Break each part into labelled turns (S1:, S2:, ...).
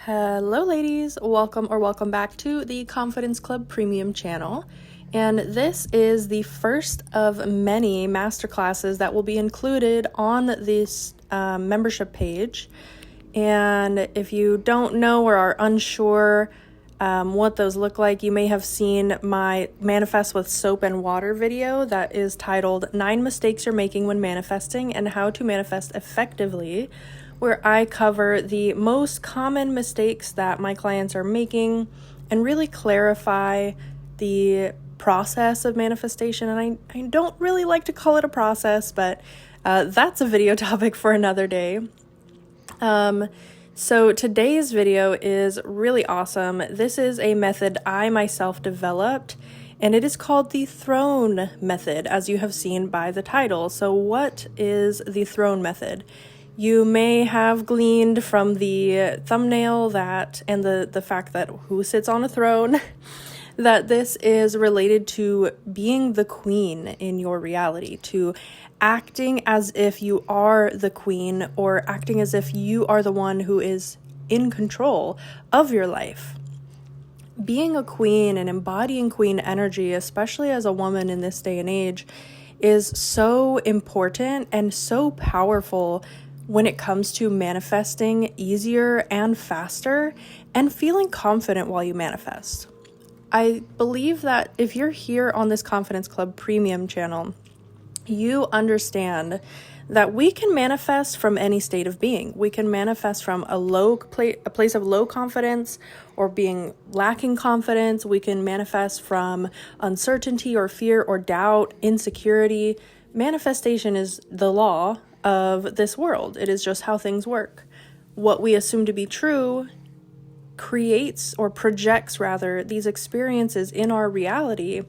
S1: Hello ladies, welcome back to the Confidence Club Premium channel. And this is the first of many masterclasses that will be included on this membership page. And if you don't know or are unsure what those look like, you may have seen my Manifest with Soap and Water video that is titled 9 Mistakes You're Making When Manifesting and How to Manifest Effectively, where I cover the most common mistakes that my clients are making and really clarify the process of manifestation. And I don't really like to call it a process, but that's a video topic for another day. So today's video is really awesome. This is a method I myself developed, and it is called the throne method, as you have seen by the title. So what is the throne method? You may have gleaned from the thumbnail and the fact that who sits on a throne, that this is related to being the queen in your reality, to acting as if you are the queen or acting as if you are the one who is in control of your life. Being a queen and embodying queen energy, especially as a woman in this day and age, is so important and so powerful when it comes to manifesting easier and faster and feeling confident while you manifest. I believe that if you're here on this Confidence Club Premium channel, you understand that we can manifest from any state of being. We can manifest from a place of low confidence or being lacking confidence. We can manifest from uncertainty or fear or doubt, insecurity. Manifestation is the law of this world. It is just how things work. What we assume to be true creates or projects rather these experiences in our reality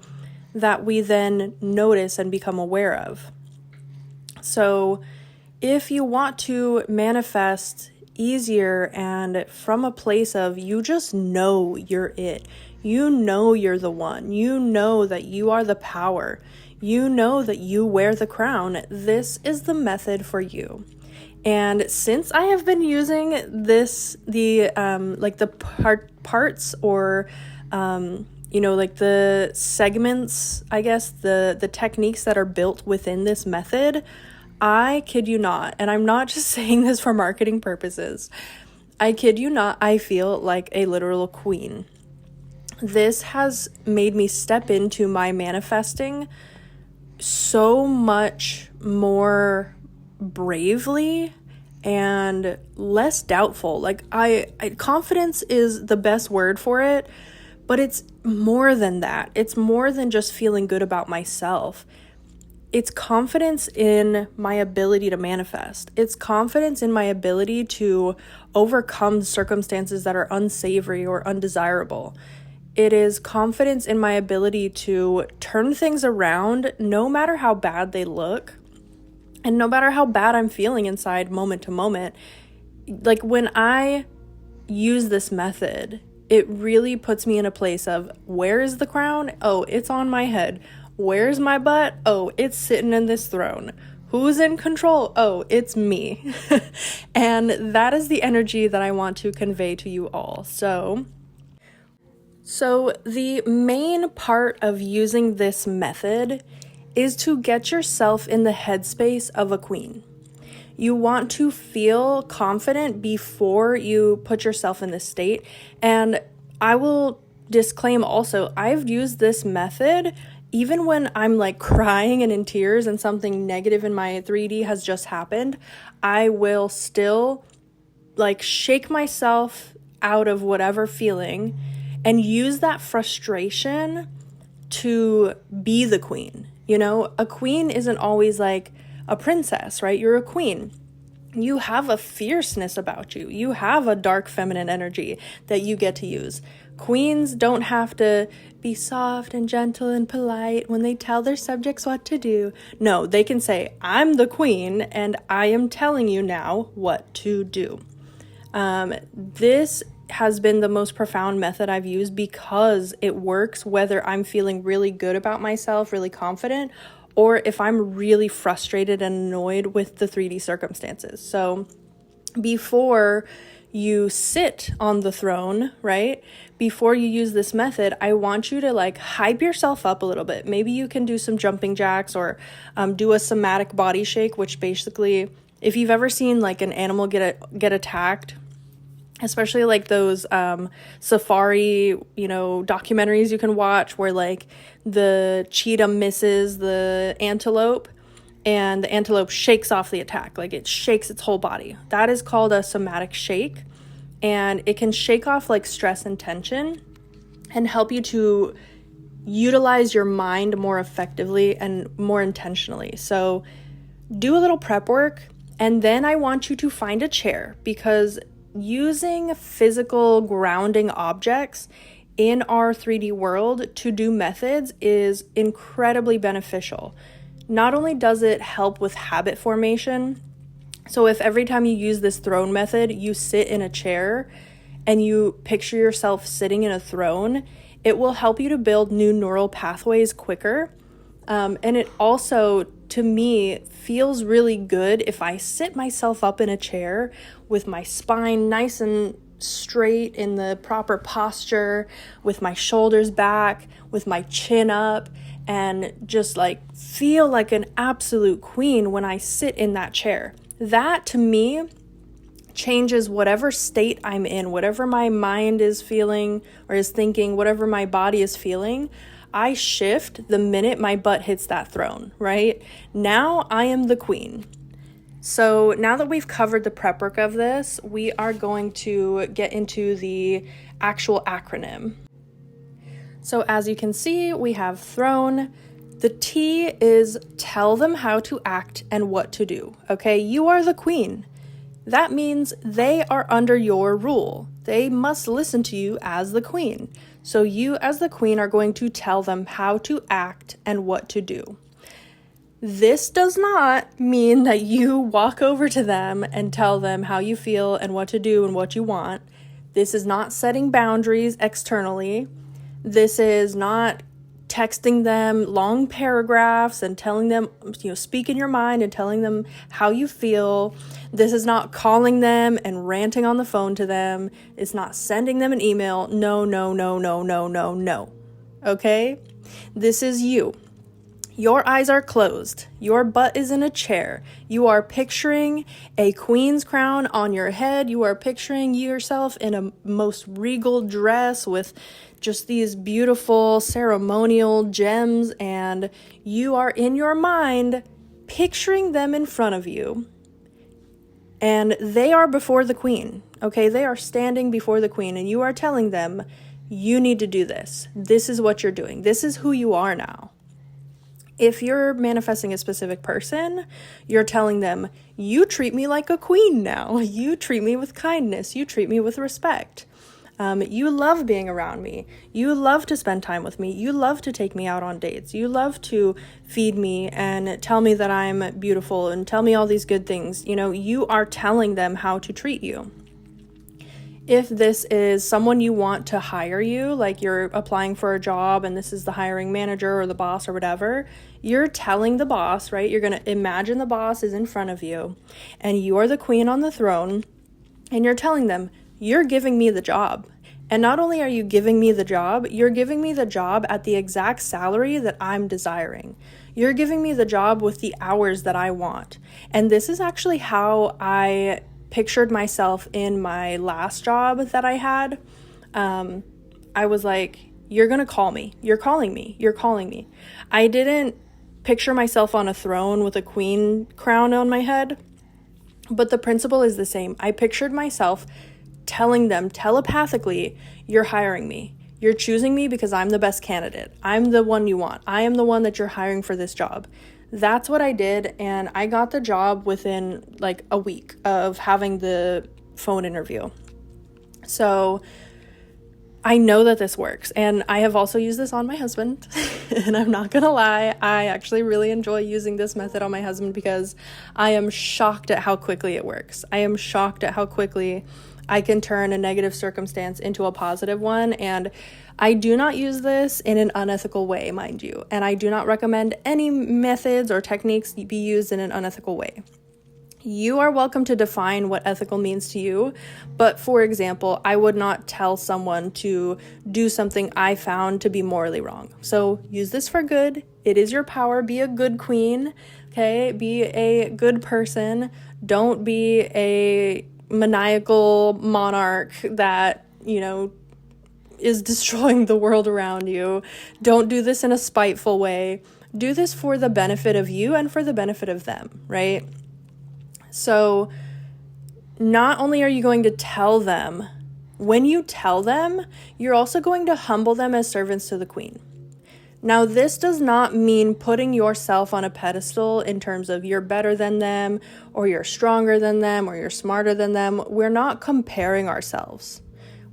S1: that we then notice and become aware of. So if you want to manifest easier and from a place of you just know you're it, you know you're the one, you know that you are the power, you know that you wear the crown, this is the method for you. And since I have been using the parts or like the segments, I guess, the techniques that are built within this method, I kid you not, and I'm not just saying this for marketing purposes, I kid you not, I feel like a literal queen. This has made me step into my manifesting so much more bravely and less doubtful. Like confidence is the best word for it, but it's more than that. It's more than just feeling good about myself. It's confidence in my ability to manifest. It's confidence in my ability to overcome circumstances that are unsavory or undesirable. It is confidence in my ability to turn things around no matter how bad they look and no matter how bad I'm feeling inside moment to moment. Like when I use this method, it really puts me in a place of, where is the crown? Oh, it's on my head. Where's my butt? Oh, it's sitting in this throne. Who's in control? Oh, it's me. And that is the energy that I want to convey to you all. So the main part of using this method is to get yourself in the headspace of a queen. You want to feel confident before you put yourself in this state. And I will disclaim also, I've used this method even when I'm like crying and in tears and something negative in my 3D has just happened. I will still like shake myself out of whatever feeling and use that frustration to be the queen. You know, a queen isn't always like a princess, right? You're a queen. You have a fierceness about you. You have a dark feminine energy that you get to use. Queens don't have to be soft and gentle and polite when they tell their subjects what to do. No, they can say, I'm the queen and I am telling you now what to do. This has been the most profound method I've used because it works whether I'm feeling really good about myself, really confident, or if I'm really frustrated and annoyed with the 3D circumstances. So before you sit on the throne, right? Before you use this method, I want you to like hype yourself up a little bit. Maybe you can do some jumping jacks or do a somatic body shake, which basically, if you've ever seen like an animal get attacked, especially like those safari, documentaries you can watch where like the cheetah misses the antelope and the antelope shakes off the attack, like it shakes its whole body. That is called a somatic shake, and it can shake off like stress and tension and help you to utilize your mind more effectively and more intentionally. So do a little prep work, and then I want you to find a chair, because using physical grounding objects in our 3D world to do methods is incredibly beneficial. Not only does it help with habit formation, so if every time you use this throne method, you sit in a chair and you picture yourself sitting in a throne, it will help you to build new neural pathways quicker. And it also, to me, feels really good if I sit myself up in a chair with my spine nice and straight in the proper posture, with my shoulders back, with my chin up, and just like feel like an absolute queen when I sit in that chair. That to me changes whatever state I'm in, whatever my mind is feeling or is thinking, whatever my body is feeling. I shift the minute my butt hits that throne, right? Now I am the queen. So now that we've covered the prep work of this, we are going to get into the actual acronym. So as you can see, we have throne. The T is tell them how to act and what to do. Okay, you are the queen. That means they are under your rule. They must listen to you as the queen. So you as the queen are going to tell them how to act and what to do. This does not mean that you walk over to them and tell them how you feel and what to do and what you want. This is not setting boundaries externally. This is not texting them long paragraphs and telling them, speak in your mind and telling them how you feel. This is not calling them and ranting on the phone to them. It's not sending them an email. No, no, no, no, no, no, no. Okay? This is you. Your eyes are closed. Your butt is in a chair. You are picturing a queen's crown on your head. You are picturing yourself in a most regal dress with just these beautiful ceremonial gems, and you are in your mind picturing them in front of you. And they are before the queen, okay? They are standing before the queen, and you are telling them, you need to do this. This is what you're doing. This is who you are now. If you're manifesting a specific person, you're telling them, you treat me like a queen now. You treat me with kindness. You treat me with respect. You love being around me. You love to spend time with me. You love to take me out on dates. You love to feed me and tell me that I'm beautiful and tell me all these good things. You are telling them how to treat you. If this is someone you want to hire you, like you're applying for a job and this is the hiring manager or the boss or whatever, you're telling the boss, right? You're going to imagine the boss is in front of you and you are the queen on the throne, and you're telling them, you're giving me the job. And not only are you giving me the job, you're giving me the job at the exact salary that I'm desiring. You're giving me the job with the hours that I want. And this is actually how I pictured myself in my last job that I had. I was like, you're going to call me. You're calling me. You're calling me. I didn't picture myself on a throne with a queen crown on my head, but the principle is the same. I pictured myself telling them telepathically, you're hiring me. You're choosing me because I'm the best candidate. I'm the one you want. I am the one that you're hiring for this job. That's what I did, and I got the job within like a week of having the phone interview. So I know that this works, and I have also used this on my husband, and I'm not gonna lie, I actually really enjoy using this method on my husband because I am shocked at how quickly it works. I am shocked at how quickly I can turn a negative circumstance into a positive one, and I do not use this in an unethical way, mind you, and I do not recommend any methods or techniques be used in an unethical way. You are welcome to define what ethical means to you, but for example, I would not tell someone to do something I found to be morally wrong. So use this for good. It is your power. Be a good queen, okay? Be a good person. Don't be a maniacal monarch that, is destroying the world around you. Don't do this in a spiteful way. Do this for the benefit of you and for the benefit of them, right? So not only are you going to tell them, when you tell them, you're also going to humble them as servants to the queen. Now, this does not mean putting yourself on a pedestal in terms of you're better than them, or you're stronger than them, or you're smarter than them. We're not comparing ourselves.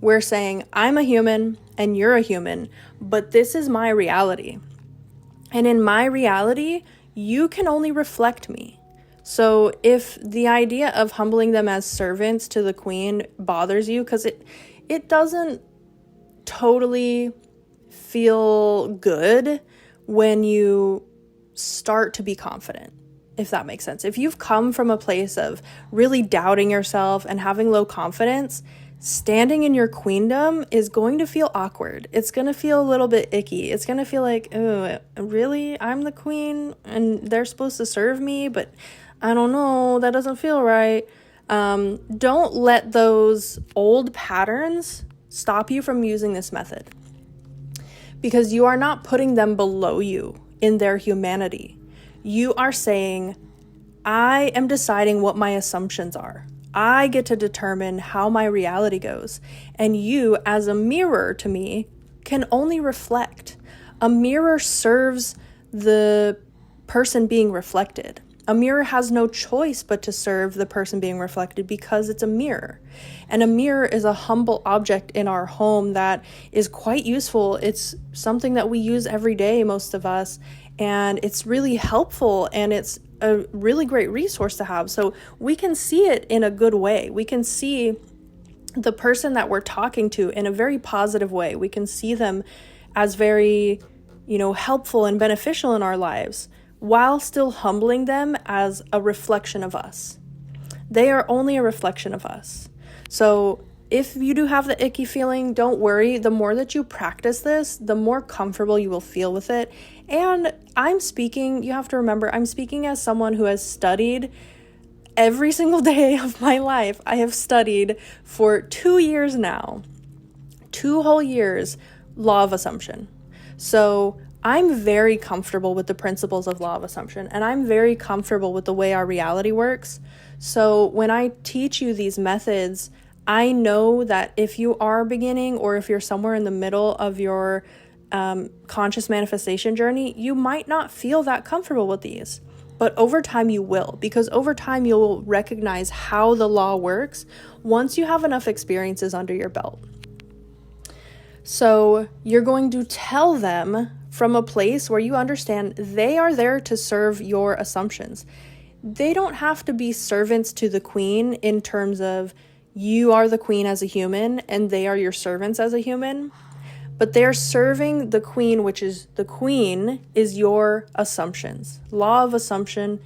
S1: We're saying, I'm a human and you're a human, but this is my reality. And in my reality, you can only reflect me. So if the idea of humbling them as servants to the queen bothers you, because it doesn't totally feel good when you start to be confident, if that makes sense. If you've come from a place of really doubting yourself and having low confidence, standing in your queendom is going to feel awkward. It's going to feel a little bit icky. It's going to feel like, oh, really? I'm the queen and they're supposed to serve me, but I don't know, that doesn't feel right. Don't let those old patterns stop you from using this method, because you are not putting them below you in their humanity. You are saying, I am deciding what my assumptions are. I get to determine how my reality goes. And you, as a mirror to me, can only reflect. A mirror serves the person being reflected. A mirror has no choice but to serve the person being reflected because it's a mirror. And a mirror is a humble object in our home that is quite useful. It's something that we use every day, most of us, and it's really helpful, and it's a really great resource to have. So we can see it in a good way. We can see the person that we're talking to in a very positive way. We can see them as very, helpful and beneficial in our lives, while still humbling them as a reflection of us. They are only a reflection of us. So if you do have the icky feeling, don't worry. The more that you practice this, the more comfortable you will feel with it. And you have to remember, I'm speaking as someone who has studied every single day of my life. I have studied for 2 years now, 2 whole years, law of assumption. So I'm very comfortable with the principles of law of assumption, and I'm very comfortable with the way our reality works. So when I teach you these methods, I know that if you are beginning, or if you're somewhere in the middle of your conscious manifestation journey, you might not feel that comfortable with these. But over time you will, because over time you'll recognize how the law works once you have enough experiences under your belt. So you're going to tell them from a place where you understand they are there to serve your assumptions. They don't have to be servants to the queen in terms of you are the queen as a human and they are your servants as a human, but they're serving the queen, which is the queen is your assumptions. Law of assumption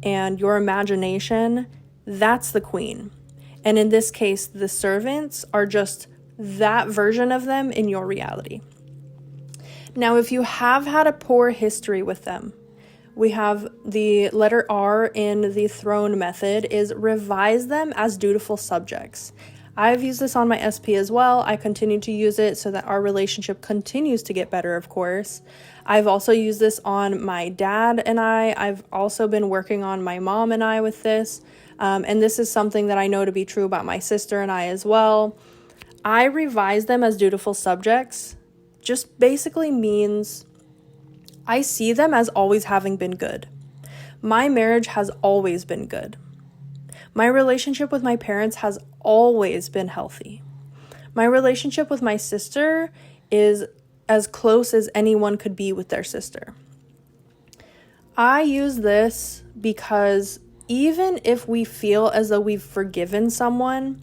S1: and your imagination, that's the queen. And in this case, the servants are just that version of them in your reality. Now, if you have had a poor history with them, we have the letter R in the throne method is revise them as dutiful subjects. I've used this on my SP as well. I continue to use it so that our relationship continues to get better, of course. I've also used this on my dad and I. I've also been working on my mom and I with this. And this is something that I know to be true about my sister and I as well. I revise them as dutiful subjects just basically means I see them as always having been good. My marriage has always been good. My relationship with my parents has always been healthy. My relationship with my sister is as close as anyone could be with their sister. I use this because even if we feel as though we've forgiven someone,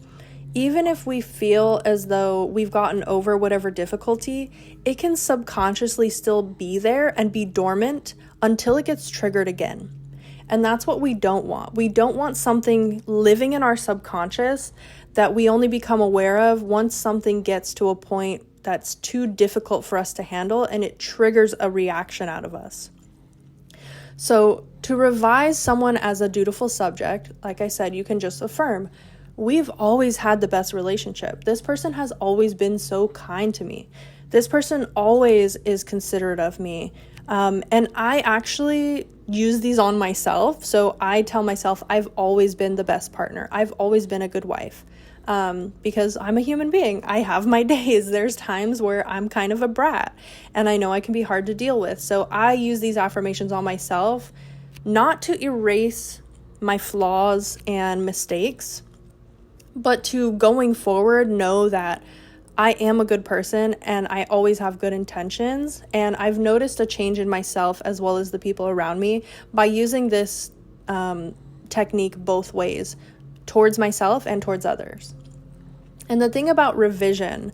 S1: even if we feel as though we've gotten over whatever difficulty, it can subconsciously still be there and be dormant until it gets triggered again. And that's what we don't want. We don't want something living in our subconscious that we only become aware of once something gets to a point that's too difficult for us to handle and it triggers a reaction out of us. So to revise someone as a dutiful subject, like I said, you can just affirm, we've always had the best relationship. This person has always been so kind to me. This person always is considerate of me. And I actually use these on myself. So I tell myself I've always been the best partner. I've always been a good wife. Because I'm a human being. I have my days. There's times where I'm kind of a brat and I know I can be hard to deal with. So I use these affirmations on myself, not to erase my flaws and mistakes, but to going forward know that I am a good person and I always have good intentions. And I've noticed a change in myself as well as the people around me by using this technique both ways, towards myself and towards others. And the thing about revision,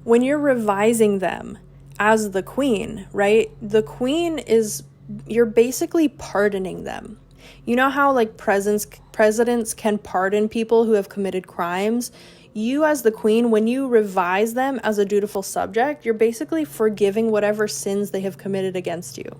S1: when you're revising them as the queen, right? The queen is, you're basically pardoning them. You know how like presidents can pardon people who have committed crimes? You as the queen, when you revise them as a dutiful subject, you're basically forgiving whatever sins they have committed against you.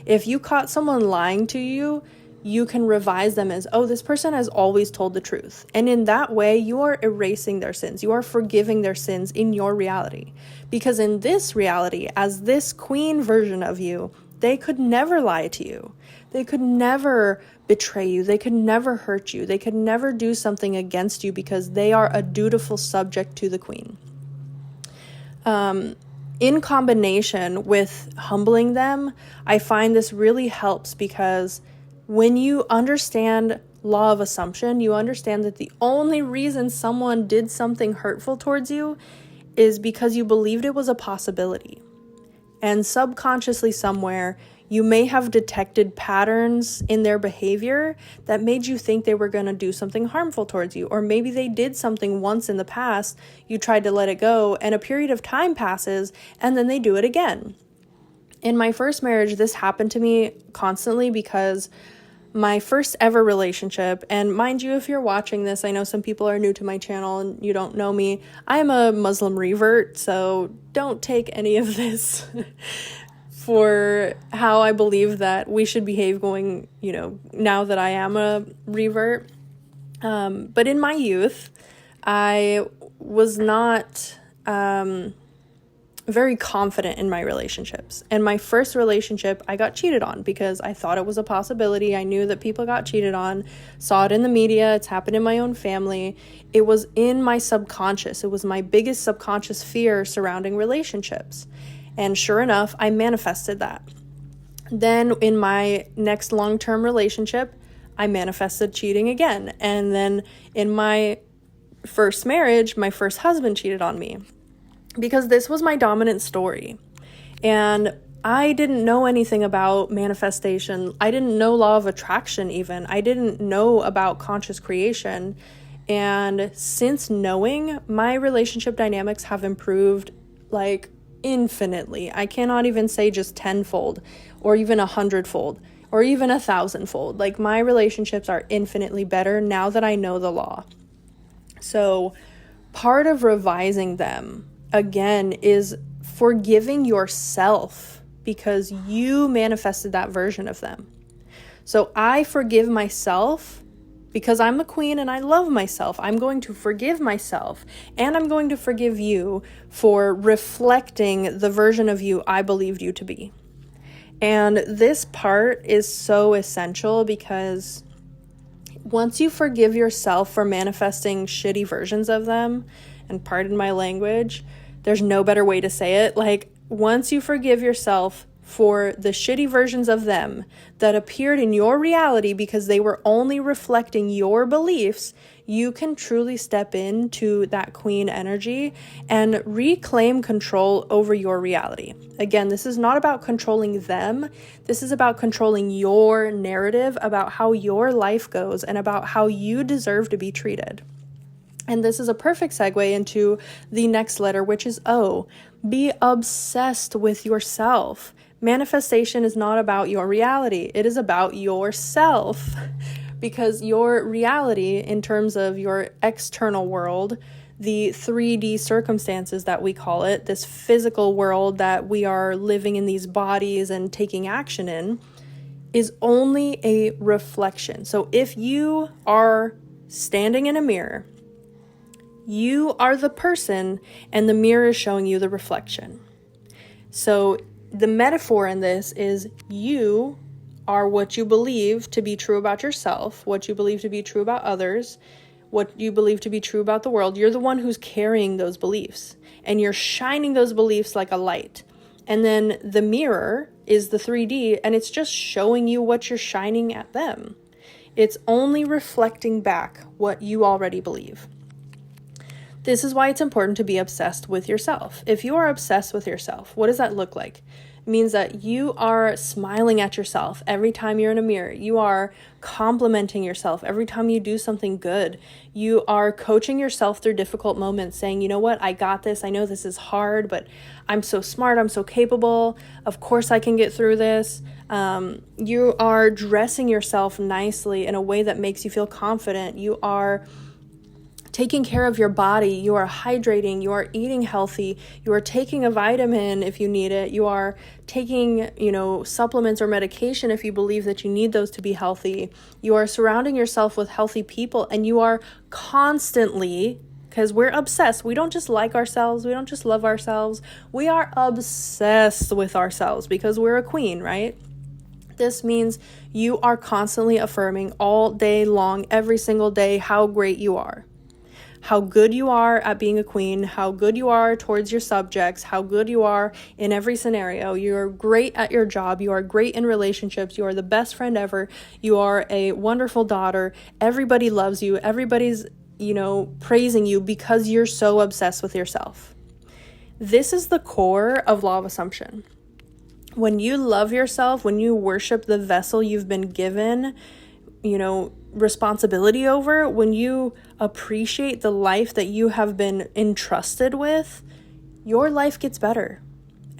S1: If you caught someone lying to you, you can revise them as, oh, this person has always told the truth. And in that way, you are erasing their sins. You are forgiving their sins in your reality. Because in this reality, as this queen version of you, they could never lie to you. They could never betray you. They could never hurt you. They could never do something against you because they are a dutiful subject to the queen. In combination with humbling them, I find this really helps because when you understand law of assumption, you understand that the only reason someone did something hurtful towards you is because you believed it was a possibility. And subconsciously somewhere, you may have detected patterns in their behavior that made you think they were going to do something harmful towards you. Or maybe they did something once in the past, you tried to let it go, and a period of time passes, and then they do it again. In my first marriage, this happened to me constantly because my first ever relationship, and mind you, if you're watching this, I know some people are new to my channel and you don't know me. I'm a Muslim revert, so don't take any of this for how I believe that we should behave going, now that I am a revert. But in my youth, I was not very confident in my relationships. And my first relationship, I got cheated on because I thought it was a possibility. I knew that people got cheated on, saw it in the media, it's happened in my own family. It was in my subconscious. It was my biggest subconscious fear surrounding relationships. And sure enough, I manifested that. Then in my next long-term relationship, I manifested cheating again. And then in my first marriage, my first husband cheated on me. Because this was my dominant story. And I didn't know anything about manifestation. I didn't know law of attraction even. I didn't know about conscious creation. And since knowing, my relationship dynamics have improved like infinitely. I cannot even say just 10-fold or even 100-fold or even 1,000-fold. Like my relationships are infinitely better now that I know the law. So part of revising them again is forgiving yourself because you manifested that version of them. So I forgive myself because I'm a queen and I love myself. I'm going to forgive myself and I'm going to forgive you for reflecting the version of you I believed you to be. And this part is so essential because once you forgive yourself for manifesting shitty versions of them, and pardon my language, there's no better way to say it. Like, once you forgive yourself for the shitty versions of them that appeared in your reality because they were only reflecting your beliefs, you can truly step into that queen energy and reclaim control over your reality. Again, this is not about controlling them. This is about controlling your narrative about how your life goes and about how you deserve to be treated. And this is a perfect segue into the next letter, which is O. Be obsessed with yourself. Manifestation is not about your reality. It is about yourself. Because your reality, in terms of your external world, the 3D circumstances that we call it, this physical world that we are living in these bodies and taking action in, is only a reflection. So if you are standing in a mirror, you are the person and the mirror is showing you the reflection. So the metaphor in this is you are what you believe to be true about yourself, what you believe to be true about others, what you believe to be true about the world. You're the one who's carrying those beliefs, and you're shining those beliefs like a light. And then the mirror is the 3D, and it's just showing you what you're shining at them. It's only reflecting back what you already believe. This is why it's important to be obsessed with yourself. If you are obsessed with yourself, what does that look like? It means that you are smiling at yourself every time you're in a mirror. You are complimenting yourself every time you do something good. You are coaching yourself through difficult moments, saying, you know what, I got this. I know this is hard, but I'm so smart. I'm so capable. Of course I can get through this. You are dressing yourself nicely in a way that makes you feel confident. You are taking care of your body, you are hydrating, you are eating healthy, you are taking a vitamin if you need it, you are taking, supplements or medication if you believe that you need those to be healthy. You are surrounding yourself with healthy people, and you are constantly, because we're obsessed. We don't just like ourselves, we don't just love ourselves, we are obsessed with ourselves because we're a queen, right? This means you are constantly affirming all day long, every single day, how great you are. How good you are at being a queen, how good you are towards your subjects, how good you are in every scenario. You're great at your job, you are great in relationships, you are the best friend ever, you are a wonderful daughter, everybody loves you, everybody's, praising you because you're so obsessed with yourself. This is the core of law of assumption. When you love yourself, when you worship the vessel you've been given, responsibility over, when you appreciate the life that you have been entrusted with, your life gets better.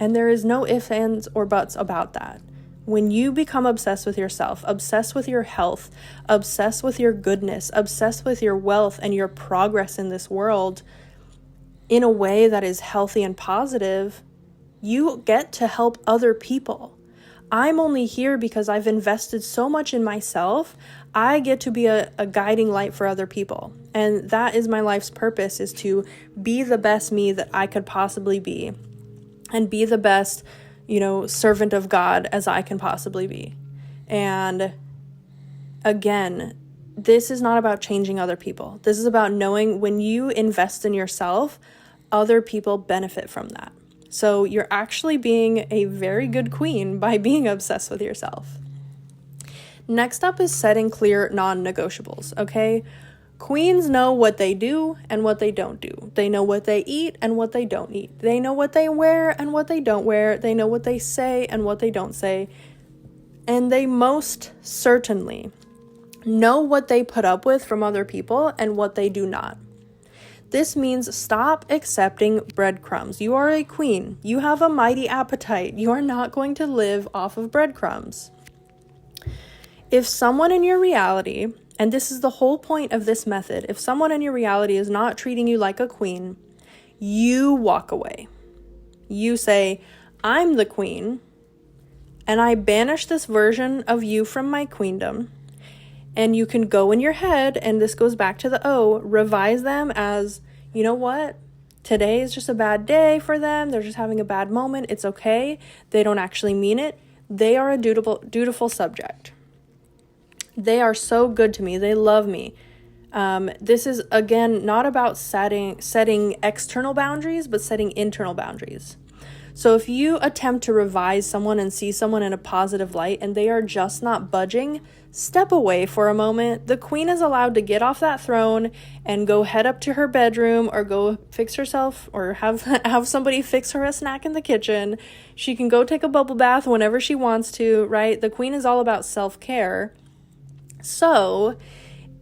S1: And there is no ifs, ands, or buts about that. When you become obsessed with yourself, obsessed with your health, obsessed with your goodness, obsessed with your wealth and your progress in this world in a way that is healthy and positive, you get to help other people. I'm only here because I've invested so much in myself. I get to be a guiding light for other people. And that is my life's purpose, is to be the best me that I could possibly be. And be the best, servant of God as I can possibly be. And again, this is not about changing other people. This is about knowing when you invest in yourself, other people benefit from that. So you're actually being a very good queen by being obsessed with yourself. Next up is setting clear non-negotiables, okay? Queens know what they do and what they don't do. They know what they eat and what they don't eat. They know what they wear and what they don't wear. They know what they say and what they don't say. And they most certainly know what they put up with from other people and what they do not. This means stop accepting breadcrumbs. You are a queen. You have a mighty appetite. You are not going to live off of breadcrumbs. If someone in your reality, and this is the whole point of this method, if someone in your reality is not treating you like a queen, you walk away. You say, I'm the queen, and I banish this version of you from my queendom. And you can go in your head, and this goes back to the O, revise them as, you know what? Today is just a bad day for them. They're just having a bad moment. It's okay. They don't actually mean it. They are a dutiful subject. They are so good to me. They love me. This is, again, not about setting external boundaries, but setting internal boundaries. So if you attempt to revise someone and see someone in a positive light and they are just not budging, step away for a moment. The queen is allowed to get off that throne and go head up to her bedroom or go fix herself or have somebody fix her a snack in the kitchen. She can go take a bubble bath whenever she wants to, right? The queen is all about self-care. So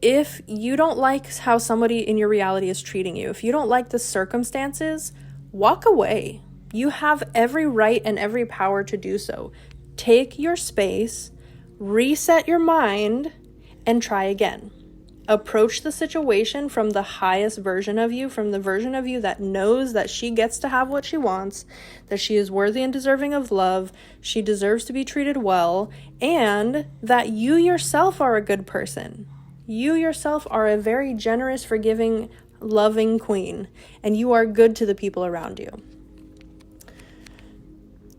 S1: if you don't like how somebody in your reality is treating you, if you don't like the circumstances, walk away. You have every right and every power to do so. Take your space, reset your mind, and try again. Approach the situation from the highest version of you, from the version of you that knows that she gets to have what she wants, that she is worthy and deserving of love, she deserves to be treated well, and that you yourself are a good person. You yourself are a very generous, forgiving, loving queen, and you are good to the people around you.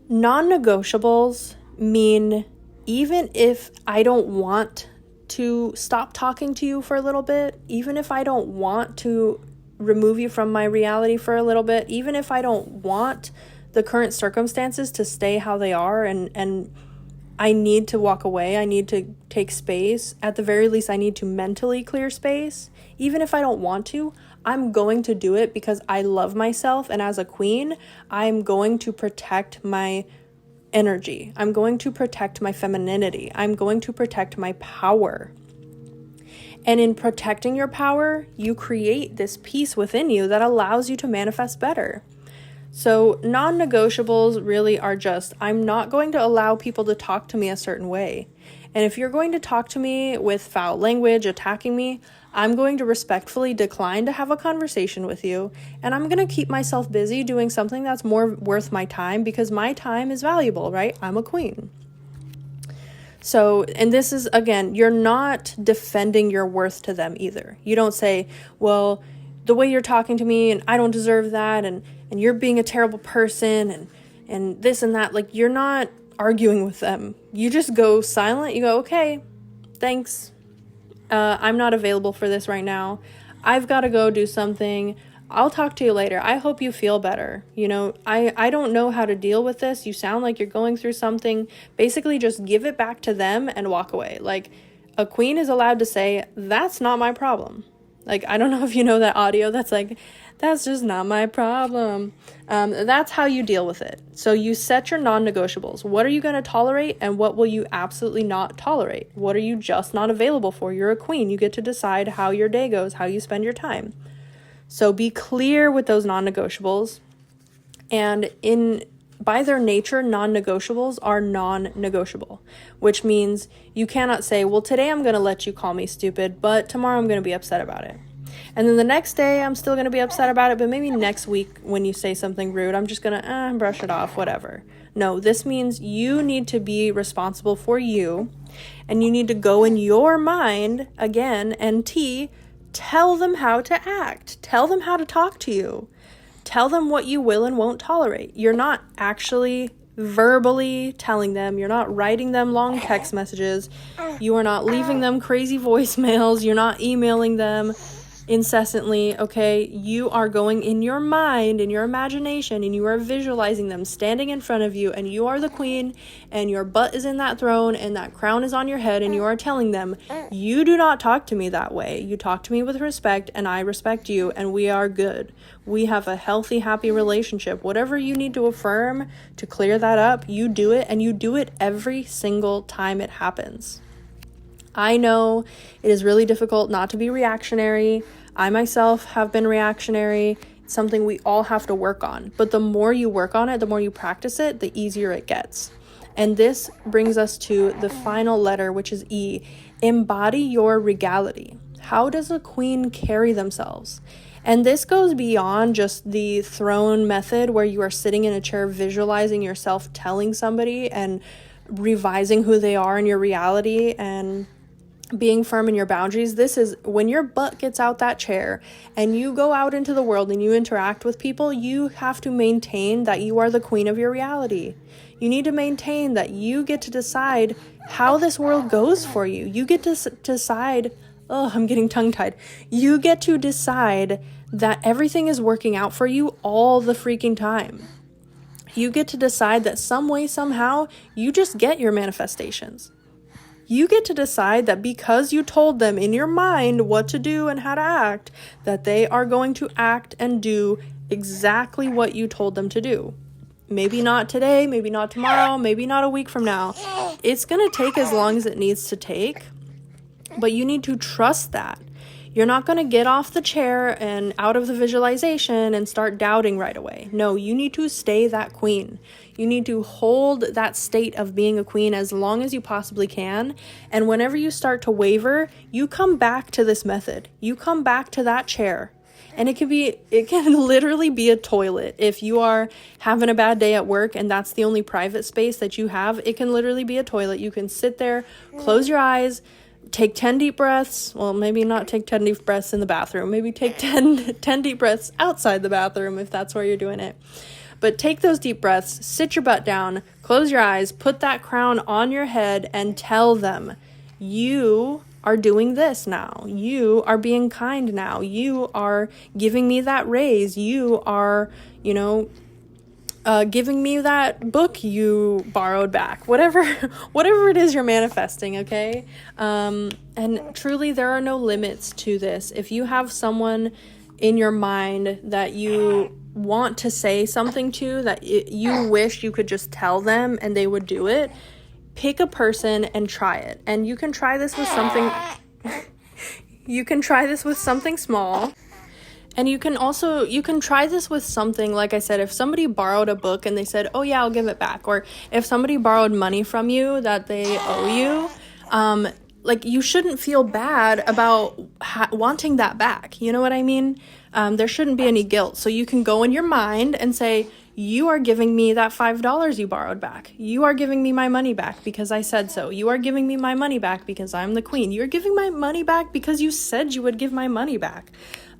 S1: Non-negotiables mean even if I don't want to stop talking to you for a little bit, even if I don't want to remove you from my reality for a little bit, even if I don't want the current circumstances to stay how they are and I need to walk away, I need to take space, at the very least I need to mentally clear space, even if I don't want to, I'm going to do it because I love myself, and as a queen, I'm going to protect my energy. I'm going to protect my femininity. I'm going to protect my power. And in protecting your power, you create this peace within you that allows you to manifest better. So non-negotiables really are just, I'm not going to allow people to talk to me a certain way. And if you're going to talk to me with foul language, attacking me, I'm going to respectfully decline to have a conversation with you. And I'm going to keep myself busy doing something that's more worth my time, because my time is valuable, right? I'm a queen. So, and this is, again, you're not defending your worth to them either. You don't say, well, the way you're talking to me and I don't deserve that, and you're being a terrible person and this and that. Like, you're not arguing with them. You just go silent. You go, okay, thanks. I'm not available for this right now. I've got to go do something. I'll talk to you later. I hope you feel better. You know, I don't know how to deal with this. You sound like you're going through something. Basically, just give it back to them and walk away. Like, a queen is allowed to say, that's not my problem. Like, I don't know if you know that audio that's like, that's just not my problem. That's how you deal with it. So you set your non-negotiables. What are you going to tolerate, and what will you absolutely not tolerate? What are you just not available for? You're a queen. You get to decide how your day goes, how you spend your time. So be clear with those non-negotiables. And by their nature, non-negotiables are non-negotiable, which means you cannot say, well, today I'm going to let you call me stupid, but tomorrow I'm going to be upset about it. And then the next day I'm still going to be upset about it, but maybe next week when you say something rude, I'm just going to brush it off, whatever. No, this means you need to be responsible for you, and you need to go in your mind again and tell them how to act. Tell them how to talk to you. Tell them what you will and won't tolerate. You're not actually verbally telling them. You're not writing them long text messages. You are not leaving them crazy voicemails. You're not emailing them incessantly, okay? You are going in your mind, in your imagination, and you are visualizing them standing in front of you, and you are the queen, and your butt is in that throne, and that crown is on your head, and you are telling them, you do not talk to me that way. You talk to me with respect, and I respect you, and we are good. We have a healthy, happy relationship. Whatever you need to affirm to clear that up, you do it, and you do it every single time it happens. I know it is really difficult not to be reactionary. I myself have been reactionary. It's something we all have to work on. But the more you work on it, the more you practice it, the easier it gets. And this brings us to the final letter, which is E. Embody your regality. How does a queen carry themselves? And this goes beyond just the throne method where you are sitting in a chair visualizing yourself telling somebody and revising who they are in your reality and being firm in your boundaries. This is when your butt gets out that chair and you go out into the world and you interact with people, you have to maintain that you are the queen of your reality. You need to maintain that you get to decide how this world goes for you. You get to decide, I'm getting tongue-tied. You get to decide that everything is working out for you all the freaking time. You get to decide that some way, somehow, you just get your manifestations. You get to decide that because you told them in your mind what to do and how to act, that they are going to act and do exactly what you told them to do. Maybe not today, maybe not tomorrow, maybe not a week from now. It's going to take as long as it needs to take, but you need to trust that. You're not going to get off the chair and out of the visualization and start doubting right away. No, you need to stay that queen. You need to hold that state of being a queen as long as you possibly can. And whenever you start to waver, you come back to this method. You come back to that chair. And it can literally be a toilet. If you are having a bad day at work and that's the only private space that you have, it can literally be a toilet. You can sit there, close your eyes, take 10 deep breaths. Well, maybe not take 10 deep breaths in the bathroom. Maybe take 10 deep breaths outside the bathroom if that's where you're doing it. But take those deep breaths, sit your butt down, close your eyes, put that crown on your head and tell them, you are doing this now. You are being kind now. You are giving me that raise. You are, giving me that book you borrowed back. Whatever it is you're manifesting, okay? And truly, there are no limits to this. If you have someone in your mind that you want to say something to, that you wish you could just tell them and they would do it, pick a person and try it. And you can try this with something small. And you can try this with something, like I said, if somebody borrowed a book and they said, oh yeah, I'll give it back. Or if somebody borrowed money from you that they owe you, you shouldn't feel bad about wanting that back. You know what I mean? There shouldn't be any guilt. So you can go in your mind and say, you are giving me that $5 you borrowed back. You are giving me my money back because I said so. You are giving me my money back because I'm the queen. You're giving my money back because you said you would give my money back.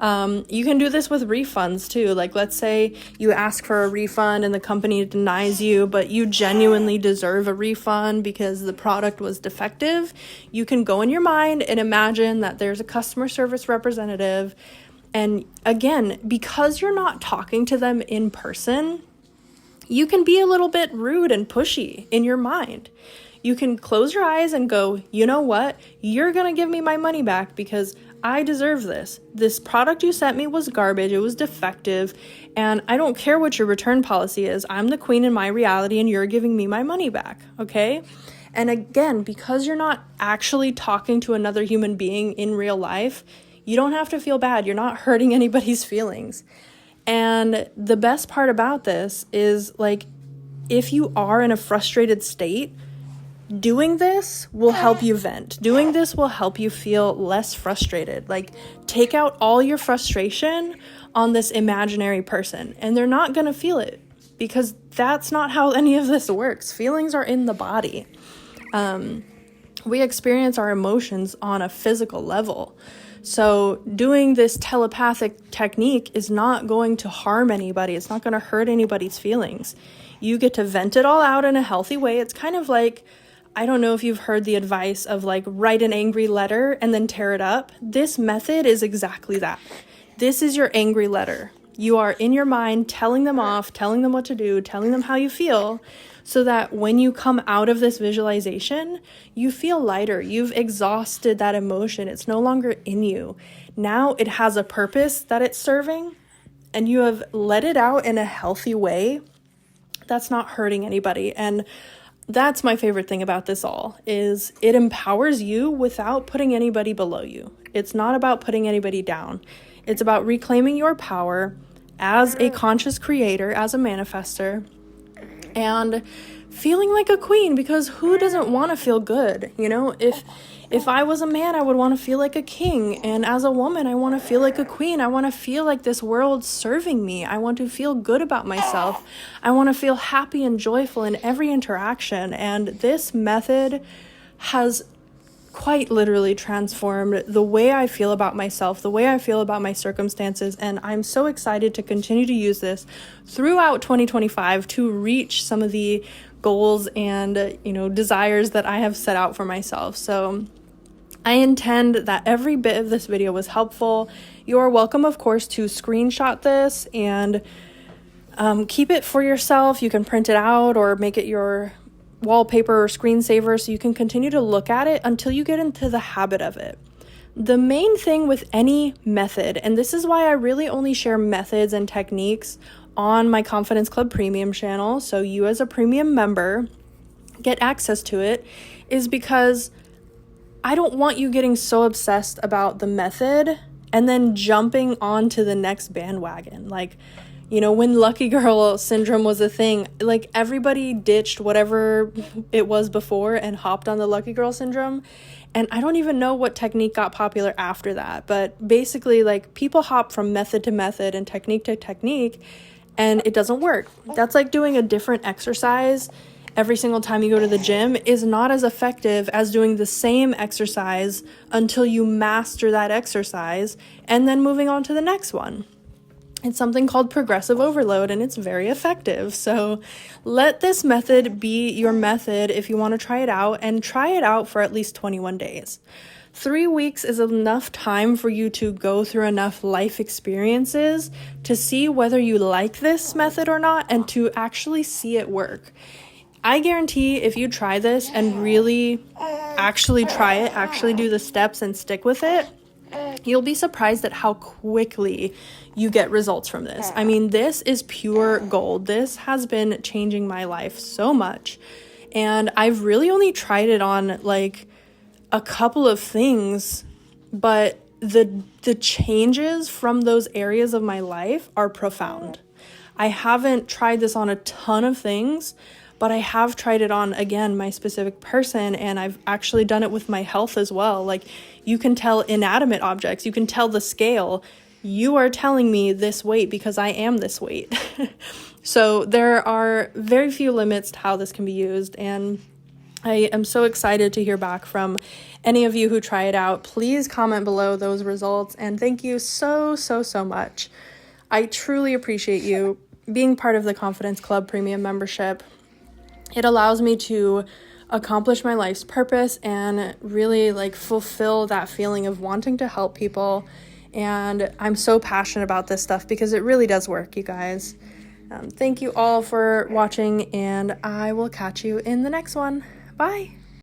S1: You can do this with refunds too. Like, let's say you ask for a refund and the company denies you, but you genuinely deserve a refund because the product was defective. You can go in your mind and imagine that there's a customer service representative. And again, because you're not talking to them in person, you can be a little bit rude and pushy in your mind. You can close your eyes and go, you know what? You're going to give me my money back because I deserve this. This product you sent me was garbage. It was defective. And I don't care what your return policy is. I'm the queen in my reality and you're giving me my money back. Okay? And again, because you're not actually talking to another human being in real life, you don't have to feel bad. You're not hurting anybody's feelings. And the best part about this is, like, if you are in a frustrated state, doing this will help you vent. Doing this will help you feel less frustrated. Like, take out all your frustration on this imaginary person, and they're not going to feel it because that's not how any of this works. Feelings are in the body. We experience our emotions on a physical level. So doing this telepathic technique is not going to harm anybody. It's not going to hurt anybody's feelings. You get to vent it all out in a healthy way. It's kind of like, I don't know if you've heard the advice of like write an angry letter and then tear it up. This method is exactly that. This is your angry letter. You are in your mind telling them off, telling them what to do, telling them how you feel, so that when you come out of this visualization, you feel lighter. You've exhausted that emotion. It's no longer in you. Now it has a purpose that it's serving, and you have let it out in a healthy way that's not hurting anybody. And that's my favorite thing about this all, is it empowers you without putting anybody below you. It's not about putting anybody down. It's about reclaiming your power as a conscious creator, as a manifester, and feeling like a queen, because who doesn't want to feel good? You know, if I was a man, I would want to feel like a king. And as a woman, I want to feel like a queen. I want to feel like this world's serving me. I want to feel good about myself. I want to feel happy and joyful in every interaction. And this method has quite literally transformed the way I feel about myself, the way I feel about my circumstances, and I'm so excited to continue to use this throughout 2025 to reach some of the goals and, desires that I have set out for myself. So I intend that every bit of this video was helpful. You are welcome, of course, to screenshot this and keep it for yourself. You can print it out or make it your wallpaper or screensaver so you can continue to look at it until you get into the habit of it. The main thing with any method, and this is why I really only share methods and techniques on my Confidence Club Premium channel, so you as a premium member get access to it, is because I don't want you getting so obsessed about the method and then jumping onto the next bandwagon. Like, you know, when lucky girl syndrome was a thing, like everybody ditched whatever it was before and hopped on the lucky girl syndrome. And I don't even know what technique got popular after that. But basically, like, people hop from method to method and technique to technique, and it doesn't work. That's like doing a different exercise every single time you go to the gym is not as effective as doing the same exercise until you master that exercise and then moving on to the next one. It's something called progressive overload, and it's very effective. So let this method be your method if you want to try it out, and try it out for at least 21 days. 3 weeks is enough time for you to go through enough life experiences to see whether you like this method or not and to actually see it work. I guarantee if you try this and really actually try it, actually do the steps and stick with it, you'll be surprised at how quickly you get results from this. I mean, this is pure gold. This has been changing my life so much. And I've really only tried it on like a couple of things, but the changes from those areas of my life are profound. I haven't tried this on a ton of things, but I have tried it on, again, my specific person, and I've actually done it with my health as well. Like, you can tell inanimate objects, you can tell the scale, you are telling me this weight because I am this weight. So there are very few limits to how this can be used, and I am so excited to hear back from any of you who try it out. Please comment below those results, and thank you so much. I truly appreciate you being part of the Confidence Club Premium membership. It allows me to accomplish my life's purpose and really like fulfill that feeling of wanting to help people. And I'm so passionate about this stuff because it really does work, you guys. Thank you all for watching, and I will catch you in the next one. Bye.